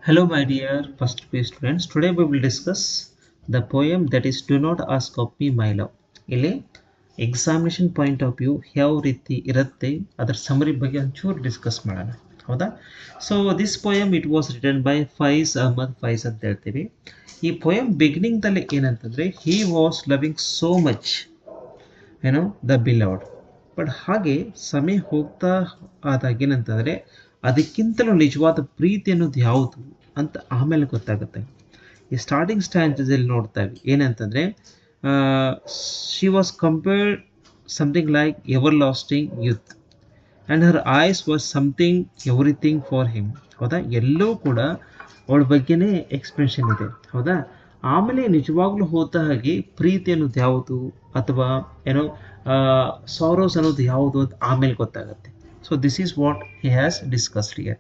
Hello, my dear first page students. Today we will discuss the poem that is "Do Not Ask of Me, My Love." ಇಲ್ಲಿ examination point of view ಯಾವ ರೀತಿ ಇರುತ್ತೆ ಅದರ summary ಬಗ್ಗೆ ಒಂಚೂರು discuss ಮಾಡೋಣ, ಹೌದಾ? So this poem it was written by Faiz Ahmad Faiz ಅಂತ ಹೇಳ್ತೀವಿ. ಈ ಪೋಯಮ್ ಬಿಗಿನಿಂಗ್ದಲ್ಲಿ ಏನಂತಂದರೆ he was loving so much the beloved. But ಹಾಗೆ ಸಮಯ ಹೋಗ್ತಾ ಆದಾಗ ಏನಂತಂದರೆ ಅದಕ್ಕಿಂತಲೂ ನಿಜವಾದ ಪ್ರೀತಿ ಅನ್ನೋದು ಯಾವುದು ಅಂತ ಆಮೇಲೆ ಗೊತ್ತಾಗುತ್ತೆ. ಈ ಸ್ಟಾರ್ಟಿಂಗ್ ಸ್ಟ್ಯಾಂಜಲ್ಲಿ ನೋಡ್ತೇವೆ ಏನಂತಂದರೆ she was compared something like ever lasting youth and her ice was something everything for him. ಹೌದಾ, ಎಲ್ಲವೂ ಕೂಡ ಅವಳ ಬಗ್ಗೆನೇ ಎಕ್ಸ್ಪ್ರೆಷನ್ ಇದೆ, ಹೌದಾ? ಆಮೇಲೆ ನಿಜವಾಗ್ಲೂ ಹೋದ ಹಾಗೆ ಪ್ರೀತಿ ಅನ್ನೋದು ಯಾವುದು ಅಥವಾ ಸಾರೋಸ್ ಅನ್ನೋದು ಯಾವುದು ಅಂತ ಆಮೇಲೆ ಗೊತ್ತಾಗುತ್ತೆ. So this is what he has discussed here.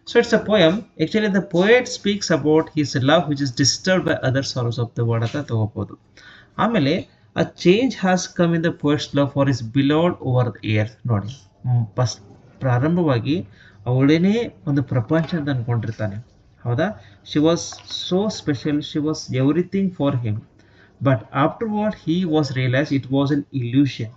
So it's a poem. Actually the poet speaks about his love which is disturbed by other sorrows of the world ಅಂತ ತಗೋಬಹುದು. ಆಮೇಲೆ a change has come in the poet's love for his beloved over the years. ನೋಡಿ, ಪ್ರಾರಂಭವಾಗಿ ಅವಳೇನೇ ಒಂದು ಪ್ರಪಂಚ ಅಂತ ಅನ್ಕೊಂಡಿರ್ತಾನೆ, ಹೌದಾ? She was so special, she was everything for him. But afterward he was realise it was an illusion.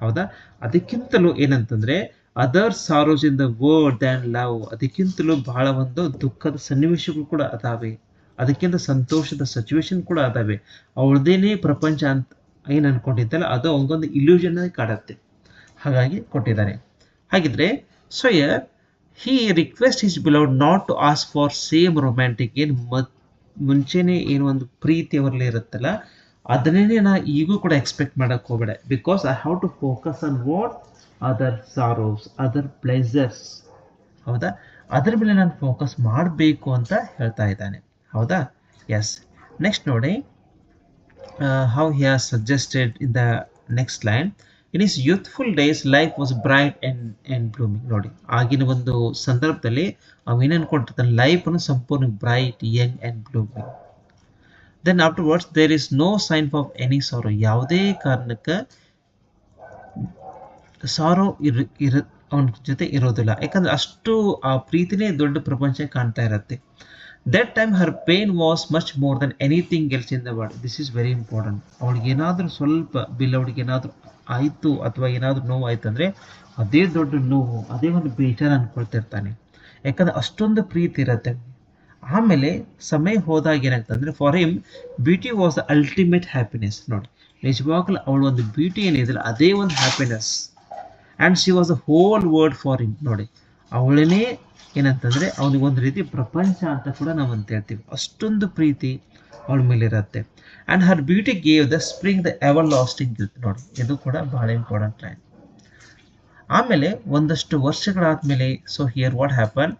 ಹೌದಾ, ಅದಕ್ಕಿಂತಲೂ ಏನಂತಂದರೆ other sorrows in the world than love, ಅದಕ್ಕಿಂತಲೂ ಬಹಳ ಒಂದು ದುಃಖದ ಸನ್ನಿವೇಶಗಳು ಕೂಡ ಅದಾವೆ, ಅದಕ್ಕಿಂತ ಸಂತೋಷದ ಸಿಚುವೇಶನ್ ಕೂಡ ಅದಾವೆ. ಅವಳದೇನೇ ಪ್ರಪಂಚ ಅಂತ ಏನು ಅನ್ಕೊಂಡಿದ್ದಲ್ಲ ಅದು ಅವನಿಗೊಂದು ಇಲ್ಯೂಷನ್ ಕಾಡುತ್ತೆ, ಹಾಗಾಗಿ ಕೊಟ್ಟಿದ್ದಾರೆ. ಹಾಗಿದ್ರೆ so he request his beloved not to ask for same romantic. ಏನು ಮುಂಚೆನೇ ಏನು ಒಂದು ಪ್ರೀತಿ ಅವರಲ್ಲಿ ಇರುತ್ತಲ್ಲ ಅದನ್ನೇ ನಾ ಈಗೂ ಕೂಡ ಎಕ್ಸ್ಪೆಕ್ಟ್ ಮಾಡಕ್ಕೆ ಹೋಗಬೇಡ. Because I have to focus on what other sorrows, other pleasures, ಹೌದಾ? ಅದರ ಮೇಲೆ ನಾನು ಫೋಕಸ್ ಮಾಡಬೇಕು ಅಂತ ಹೇಳ್ತಾ ಇದ್ದಾನೆ, ಹೌದಾ? ಎಸ್. ನೆಕ್ಸ್ಟ್ ನೋಡಿ how he has suggested in the next line. In his youthful days life was bright and blooming. ನೋಡಿ, ಆಗಿನ ಒಂದು ಸಂದರ್ಭದಲ್ಲಿ ಅವೇನು ಅನ್ಕೊಂಡಿರ್ತಾನೆ ಲೈಫನ್ನು ಸಂಪೂರ್ಣ bright, young and blooming. Then afterwards there is no sign of any sorrow. ಯಾವುದೇ ಕಾರಣಕ್ಕೆ ಸಾರೋ ಅವನ ಜೊತೆ ಇರೋದಿಲ್ಲ, ಯಾಕಂದ್ರೆ ಅಷ್ಟು ಆ ಪ್ರೀತಿನೇ ದೊಡ್ಡ ಪ್ರಪಂಚ ಕಾಣ್ತಾ ಇರುತ್ತೆ. That time Har pain was much more Dhan anything else in the world. This is very important. ಅವಳಿಗೆ ಏನಾದರೂ ಸ್ವಲ್ಪ ಅವಳಿಗೆ ಏನಾದರೂ ಆಯಿತು ಅಥವಾ ಏನಾದರೂ ನೋವು ಆಯ್ತು ಅಂದರೆ ಅದೇ ದೊಡ್ಡ ನೋವು, ಅದೇ ಒಂದು ಬೇಜಾರು ಅಂದ್ಕೊಳ್ತಿರ್ತಾನೆ, ಯಾಕಂದ್ರೆ ಅಷ್ಟೊಂದು ಪ್ರೀತಿ ಇರುತ್ತೆ. ಆಮೇಲೆ ಸಮಯ ಹೋದಾಗ ಏನಾಗ್ತಂದ್ರೆ for him beauty was the ultimate happiness. ನೋಡಿ, ನಿಜವಾಗ್ಲೂ ಅವಳು ಒಂದು ಬ್ಯೂಟಿ ಏನಿದೆ ಅದೇ ಒಂದು happiness. And she was the whole world for him. ನೋಡಿ, ಅವಳೇ ಏನಂತಂದರೆ ಅವನಿಗೊಂದು ರೀತಿ ಪ್ರಪಂಚ ಅಂತ ಕೂಡ ನಾವು ಅಂತ ಹೇಳ್ತೀವಿ, ಅಷ್ಟೊಂದು ಪ್ರೀತಿ ಅವಳ ಮೇಲೆ ಇರುತ್ತೆ. And her beauty gave the spring the everlasting youth. ನೋಡಿ, ಇದು ಕೂಡ ಬಹಳ ಇಂಪಾರ್ಟೆಂಟ್ ಲೈನ್. ಆಮೇಲೆ ಒಂದಷ್ಟು ವರ್ಷಗಳಾದಮೇಲೆ so here what happen,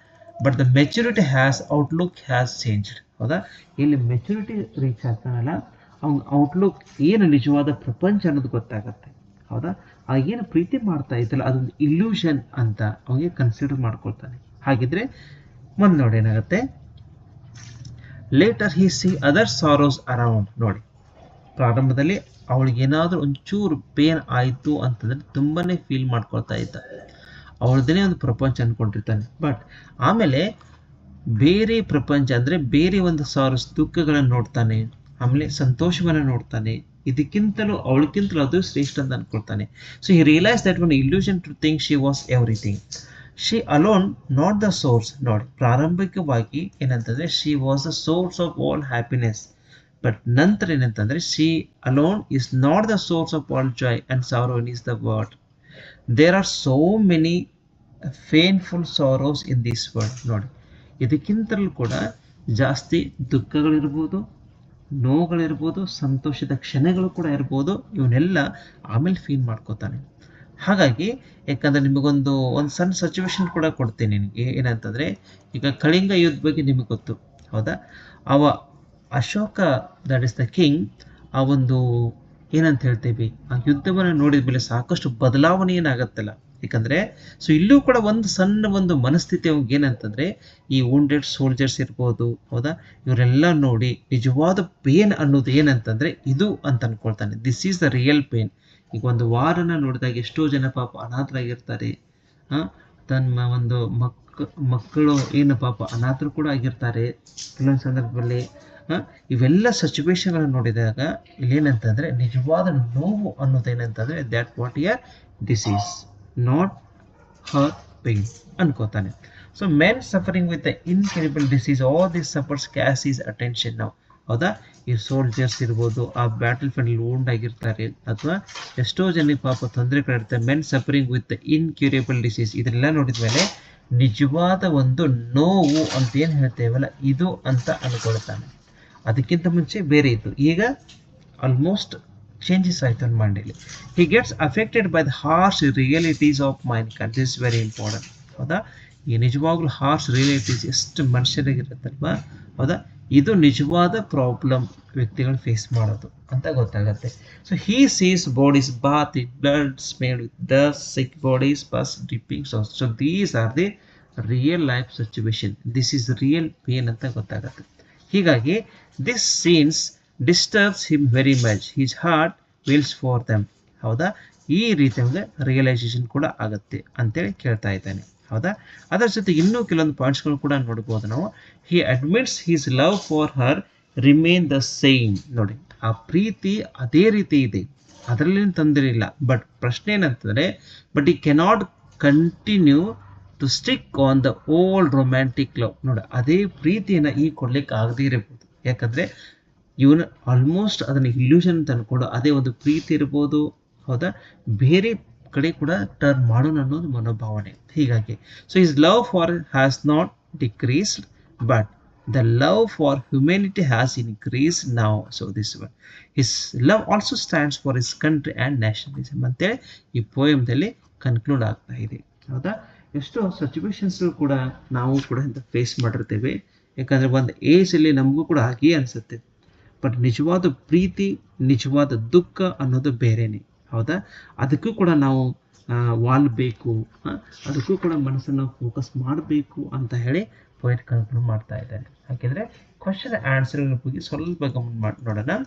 but the maturity has outlook has changed. ಹೌದಾ, ಇಲ್ಲಿ ಮೆಚುರಿಟಿ ರೀಚ್ ಆಗ್ತಾನಲ್ಲ ಅವ್ನ ಔಟ್ಲುಕ್ ಏನು ನಿಜವಾದ ಪ್ರಪಂಚ ಅನ್ನೋದು ಗೊತ್ತಾಗತ್ತೆ, ಹೌದಾ? ಆ ಏನು ಪ್ರೀತಿ ಮಾಡ್ತಾ ಇದ್ದಲ್ಲ ಅದೊಂದು ಇಲ್ಯೂಷನ್ ಅಂತ ಅವನಿಗೆ ಕನ್ಸಿಡರ್ ಮಾಡ್ಕೊಳ್ತಾನೆ. ಹಾಗಿದ್ರೆ ಮುಂದೆ ನೋಡಿ ಏನಾಗುತ್ತೆ. ಲೇಟರ್ ಹಿ ಸಿ ಅದರ್ ಸಾರೋಸ್ ಅರೌಂಡ್. ನೋಡಿ, ಪ್ರಾರಂಭದಲ್ಲಿ ಅವಳಿಗೇನಾದರೂ ಒಂಚೂರು ಪೇನ್ ಆಯಿತು ಅಂತಂದರೆ ತುಂಬಾನೇ ಫೀಲ್ ಮಾಡ್ಕೊಳ್ತಾ ಇದ್ದ, ಅವಳದೇ ಒಂದು ಪ್ರಪಂಚ ಅಂದ್ಕೊಂಡಿರ್ತಾನೆ. ಬಟ್ ಆಮೇಲೆ ಬೇರೆ ಪ್ರಪಂಚ ಅಂದರೆ ಬೇರೆ ಒಂದು ಸಾರೋಸ್ ದುಃಖಗಳನ್ನು ನೋಡ್ತಾನೆ, ಆಮೇಲೆ ಸಂತೋಷವನ್ನು ನೋಡ್ತಾನೆ, ಇದಕ್ಕಿಂತಲೂ ಅವಳಕ್ಕಿಂತಲೂ ಅದು ಶ್ರೇಷ್ಠ ಅಂತ ಅನ್ಕೊಳ್ತಾನೆ. So he realise that one illusion to think she was everything, she alone not the source. ನೋಡಿ, ಪ್ರಾರಂಭಿಕವಾಗಿ ಏನಂತಂದರೆ she was the source of all happiness. But ನಂತರ ಏನಂತಂದರೆ she alone is not the source of all joy and sorrow in is the world. There are so many painful sorrows in this world. ನೋಡಿ, ಇದಕ್ಕಿಂತಲೂ ಕೂಡ ಜಾಸ್ತಿ ದುಃಖಗಳಿರ್ಬೋದು, ನೋವುಗಳಿರ್ಬೋದು, ಸಂತೋಷದ ಕ್ಷಣಗಳು ಕೂಡ ಇರ್ಬೋದು, ಇವನ್ನೆಲ್ಲ ಆಮೇಲೆ ಫೀಲ್ ಮಾಡ್ಕೋತಾನೆ. ಹಾಗಾಗಿ ಯಾಕಂದರೆ ನಿಮಗೊಂದು ಸಣ್ಣ ಸಿಚುವೇಶನ್ ಕೂಡ ಕೊಡ್ತೀನಿ ನಿನಗೆ. ಏನಂತಂದರೆ ಈಗ ಕಳಿಂಗ ಯುದ್ಧ ಬಗ್ಗೆ ನಿಮಗೆ ಗೊತ್ತು, ಹೌದಾ? Ashoka that is the king, ಆ ಒಂದು ಏನಂತ ಹೇಳ್ತೀವಿ ಆ ಯುದ್ಧವನ್ನು ನೋಡಿದ ಮೇಲೆ ಸಾಕಷ್ಟು ಬದಲಾವಣೆ ಏನಾಗತ್ತಲ್ಲ. ಯಾಕಂದರೆ ಸೊ ಇಲ್ಲೂ ಕೂಡ ಒಂದು ಸಣ್ಣ ಒಂದು ಮನಸ್ಥಿತಿ ಅವ್ನಿಗೆ ಏನಂತಂದರೆ ಈ ವುಂಡೆಡ್ ಸೋಲ್ಜರ್ಸ್ ಇರ್ಬೋದು, ಹೌದಾ? ಇವರೆಲ್ಲ ನೋಡಿ ನಿಜವಾದ ಪೇನ್ ಅನ್ನೋದು ಏನಂತಂದರೆ ಇದು ಅಂತ ಅಂದ್ಕೊಳ್ತಾನೆ. This is the real pain. ಈಗ ಒಂದು ವಾರನ ನೋಡಿದಾಗ ಎಷ್ಟೋ ಜನ ಪಾಪ ಅನಾಥರಾಗಿರ್ತಾರೆ, ತನ್ನ ಒಂದು ಮಕ್ಕಳು ಏನು ಪಾಪ ಅನಾಥರು ಕೂಡ ಆಗಿರ್ತಾರೆ ಕೆಲವೊಂದು ಸಂದರ್ಭದಲ್ಲಿ. ಇವೆಲ್ಲ ಸಿಚುವೇಶನ್ಗಳನ್ನು ನೋಡಿದಾಗ ಇಲ್ಲೇನಂತಂದರೆ ನಿಜವಾದ ನೋವು ಅನ್ನೋದೇನಂತಂದರೆ that what here disease not her pain ಅನ್ಕೋತಾನೆ. So men suffering with the incredible disease all this suffers cause is attention ನಾವು. ಹೌದಾ, ಈ ಸೋಲ್ಜರ್ಸ್ ಇರ್ಬೋದು, ಆ ಬ್ಯಾಟಲ್ ಫೀಲ್ಡ್ ವೂಂಡ್ ಆಗಿರ್ತಾರೆ, ಅಥವಾ ಎಷ್ಟೋ ಜನಕ್ಕೆ ಪಾಪ ತೊಂದರೆಗಳಿರ್ತಾರೆ. ಮೆನ್ ಸಫರಿಂಗ್ ವಿತ್ ಇನ್ಕ್ಯೂರೇಬಲ್ ಡಿಸೀಸ್ ಇದೆಲ್ಲ ನೋಡಿದ್ಮೇಲೆ ನಿಜವಾದ ಒಂದು ನೋವು ಅಂತ ಏನು ಹೇಳ್ತೇವಲ್ಲ ಇದು ಅಂತ ಅನ್ಕೊಳ್ತಾನೆ. ಅದಕ್ಕಿಂತ ಮುಂಚೆ ಬೇರೆ ಇತ್ತು, ಈಗ ಆಲ್ಮೋಸ್ಟ್ ಚೇಂಜಸ್ ಆಯಿತು ನನ್ನ ಮೈಂಡಲ್ಲಿ. He gets affected by the harsh realities of mind kind. This very important. ಹೌದಾ, ಈ ನಿಜವಾಗ್ಲೂ ಹಾರ್ಶ್ ರಿಯಾಲಿಟೀಸ್ ಎಷ್ಟು ಮನುಷ್ಯರಿಗಿರುತ್ತಲ್ವಾ, ಹೌದಾ, ಇದು ನಿಜವಾದ ಪ್ರಾಬ್ಲಮ್ ವ್ಯಕ್ತಿಗಳು ಫೇಸ್ ಮಾಡೋದು ಅಂತ ಗೊತ್ತಾಗುತ್ತೆ. So he sees bodies bath in blood smell with dust, sick bodies pus dripping sores. So these are the real life situation. This is real pain ಅಂತ ಗೊತ್ತಾಗುತ್ತೆ. ಹೀಗಾಗಿ this scenes disturbs him very much, his heart wills for them. ಹೌದಾ, ಈ ರೀತಿಯಾಗಿ realisation ಕೂಡ ಆಗುತ್ತೆ ಅಂತೇಳಿ ಕೇಳ್ತಾ ಇದ್ದಾನೆ. ಹೌದಾ, ಅದರ ಜೊತೆಗೆ ಇನ್ನೂ ಕೆಲವೊಂದು ಪಾಯಿಂಟ್ಸ್ಗಳು ಕೂಡ ನೋಡ್ಬೋದು ನಾವು. He admits his love for her remain the same. ನೋಡಿ, ಆ ಪ್ರೀತಿ ಅದೇ ರೀತಿ ಇದೆ, ಅದರಲ್ಲಿ ತೊಂದರೆ ಇಲ್ಲ. ಬಟ್ ಪ್ರಶ್ನೆ ಏನಂತಂದರೆ but we cannot continue to stick on the old romantic love. ನೋಡಿ, ಅದೇ ಪ್ರೀತಿಯನ್ನು ಈಗ ಕೊಡ್ಲಿಕ್ಕೆ ಆಗದೇ ಇರಬಹುದು. ಯಾಕಂದರೆ ಇವನು ಆಲ್ಮೋಸ್ಟ್ ಅದನ್ನು ಇಲ್ಯೂಷನ್ ಅಂತ ಅನ್ಕೊಂಡು ಅದೇ ಒಂದು ಪ್ರೀತಿ ಇರ್ಬೋದು, ಹೌದಾ, ಬೇರೆ ಕಡೆ ಕೂಡ ಟರ್ನ್ ಮಾಡೋಣ ಅನ್ನೋದು ಮನೋಭಾವನೆ. ಹೀಗಾಗಿ so his love for has not decreased but the love for humanity has increased now. So this one his love also stands for his country and nationalism ಅಂತೇಳಿ ಈ ಪೋಯಮ್ದಲ್ಲಿ ಕನ್ಕ್ಲೂಡ್ ಆಗ್ತಾ ಇದೆ. ಹೌದಾ, ಎಷ್ಟೋ ಸಿಚುವೇಶನ್ಸ್ ಕೂಡ ನಾವು ಕೂಡ ಇಂಥ ಫೇಸ್ ಮಾಡಿರ್ತೇವೆ. ಯಾಕಂದರೆ ಒಂದು ಏಜಲ್ಲಿ ನಮಗೂ ಕೂಡ ಹಾಗೆಯೇ ಅನಿಸುತ್ತೆ. ಬಟ್ ನಿಜವಾದ ಪ್ರೀತಿ, ನಿಜವಾದ ದುಃಖ ಅನ್ನೋದು ಬೇರೆಯೇ. ಹೌದಾ, ಅದಕ್ಕೂ ಕೂಡ ನಾವು ವಾಲ್ಬೇಕು, ಅದಕ್ಕೂ ಕೂಡ ಮನಸ್ಸನ್ನು ಫೋಕಸ್ ಮಾಡಬೇಕು ಅಂತ ಹೇಳಿ ಪೊಯೆಟ್ ಕನ್ಕ್ಲೂಡ್ ಮಾಡ್ತಾ ಇದ್ದಾನೆ. ಯಾಕೆಂದರೆ ಕ್ವಶನ್ ಆನ್ಸರ್ ಬಗ್ಗೆ ಸ್ವಲ್ಪ ಗಮನ ನೋಡೋಣ.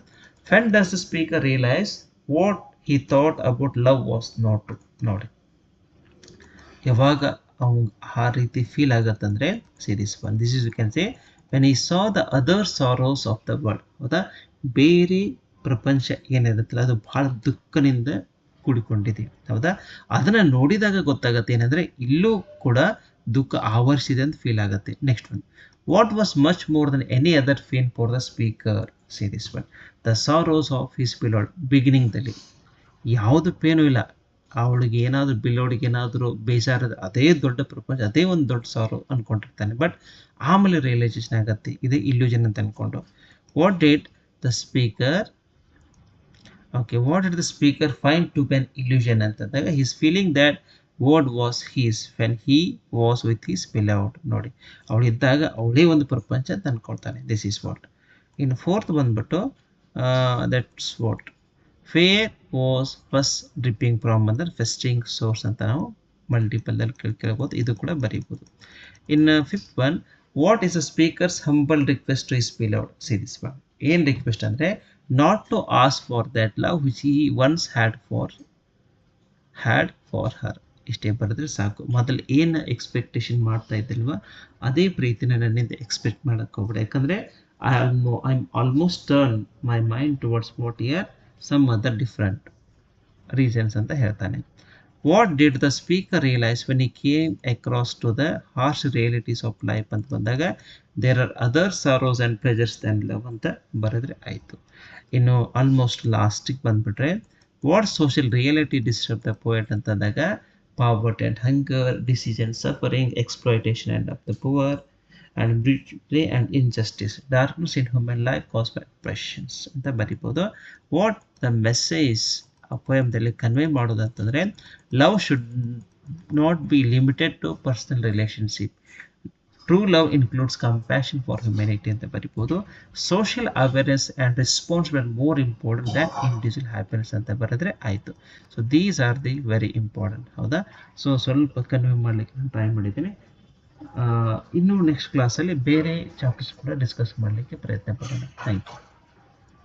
When does the speaker realise what he thought about love was not true. ನೋಡಿ, ಯಾವಾಗ ಅವ್ನು ಆ ರೀತಿ ಫೀಲ್ ಆಗತ್ತಂದರೆ series one this is you can say when he saw the other sorrows of the world. ಹೌದಾ, ಬೇರೆ ಪ್ರಪಂಚ ಏನಿರುತ್ತಲ್ಲ ಅದು ಬಹಳ ದುಃಖದಿಂದ ಕೂಡಿಕೊಂಡಿದೆ. ಹೌದಾ, ಅದನ್ನು ನೋಡಿದಾಗ ಗೊತ್ತಾಗುತ್ತೆ ಏನಂದರೆ ಇಲ್ಲೂ ಕೂಡ ದುಃಖ ಆವರಿಸಿದೆ ಅಂತ ಫೀಲ್ ಆಗುತ್ತೆ. Next one, what was much more than any other pain for the speaker. Series one the sorrows of his beloved. ಬಿಗಿನಿಂಗ್ದಲ್ಲಿ ಯಾವುದು ಪೇನು ಇಲ್ಲ, ಅವಳಿಗೆ ಏನಾದರೂ ಬಿಲೋಡಿಗೆ ಏನಾದರೂ ಬೇಜಾರದ ಅದೇ ದೊಡ್ಡ ಪ್ರಪಂಚ, ಅದೇ ಒಂದು ದೊಡ್ಡ ಸಾರೋ ಅಂದ್ಕೊಂಡಿರ್ತಾನೆ. ಬಟ್ ಆಮೇಲೆ ರಿಯಲೈಸೇಷನ್ ಆಗುತ್ತೆ ಇದೇ ಇಲ್ಯೂಷನ್ ಅಂತ ಅಂದ್ಕೊಂಡು. What did the speaker what did the speaker find to be an illusion ಅಂತಂದಾಗ he is feeling that what was his when he was with his beloved. ನೋಡಿ, ಅವಳಿದ್ದಾಗ ಅವಳೇ ಒಂದು ಪ್ರಪಂಚ ಅಂತ ಅಂದ್ಕೊಳ್ತಾನೆ. This is what. ಇನ್ನು ಫೋರ್ತ್ ಬಂದ್ಬಿಟ್ಟು that's what fair was first dripping from ಅಂದರೆ ಫೆಸ್ಟಿಂಗ್ ಸೋರ್ಸ್ ಅಂತ ನಾವು ಮಲ್ಟಿಪಲ್ದಲ್ಲಿ ಕೇಳ್ಬೋದು, ಇದು ಕೂಡ ಬರೀಬೋದು. ಇನ್ನು fifth one, what is the speaker's humble request to his beloved. Series one ಏನು ರಿಕ್ವೆಸ್ಟ್ ಅಂದರೆ not to ask for that love which he once had for her. ಇಷ್ಟೇ ಬರೆದ್ರೆ ಸಾಕು. ಮೊದಲು ಏನು ಎಕ್ಸ್ಪೆಕ್ಟೇಷನ್ ಮಾಡ್ತಾ ಇದ್ದಲ್ವ ಅದೇ ಪ್ರೀತಿನ ನನ್ನಿಂದ ಎಕ್ಸ್ಪೆಕ್ಟ್ ಮಾಡೋಕ್ಕೆ ಹೋಗ್ಬೇಡ. ಯಾಕಂದರೆ I almost turn my mind towards what here some other different reasons ಅಂತ ಹೇಳ್ತಾನೆ. What did the speaker realise when he came across to the harsh realities of life ಅಂತ ಬಂದಾಗ there are other sorrows and pleasures than love ಅಂತ ಬರೆದ್ರೆ ಆಯಿತು. ಇನ್ನು almost ಲಾಸ್ಟಿಗೆ ಬಂದುಬಿಟ್ರೆ what social reality disturb the poet ಅಂತಂದಾಗ poverty and hunger, disease and suffering, exploitation and of the poor and beauty and injustice, darkness in human life cause by oppressions ಅಂತ ಬರಿಬೋದು. What the message ಆ ಪೋಯಮ್ದಲ್ಲಿ convey ಮಾಡೋದಂತಂದರೆ love should not be limited to personal relationship. True love includes compassion for humanity ಅಂತ ಬರಿಬೋದು. Social awareness and responsible more important than individual happiness ಅಂತ ಬರೆದ್ರೆ ಆಯಿತು. So these are the very important. ಹೌದಾ, so ಸ್ವಲ್ಪ convey ಮಾಡಲಿಕ್ಕೆ ನಾನು try ಮಾಡಿದ್ದೀನಿ. ಇನ್ನು ನೆಕ್ಸ್ಟ್ ಕ್ಲಾಸಲ್ಲಿ ಬೇರೆ ಚಾಪ್ಟರ್ಸ್ ಕೂಡ ಡಿಸ್ಕಸ್ ಮಾಡಲಿಕ್ಕೆ ಪ್ರಯತ್ನ ಪಡೋಣ. Thank you.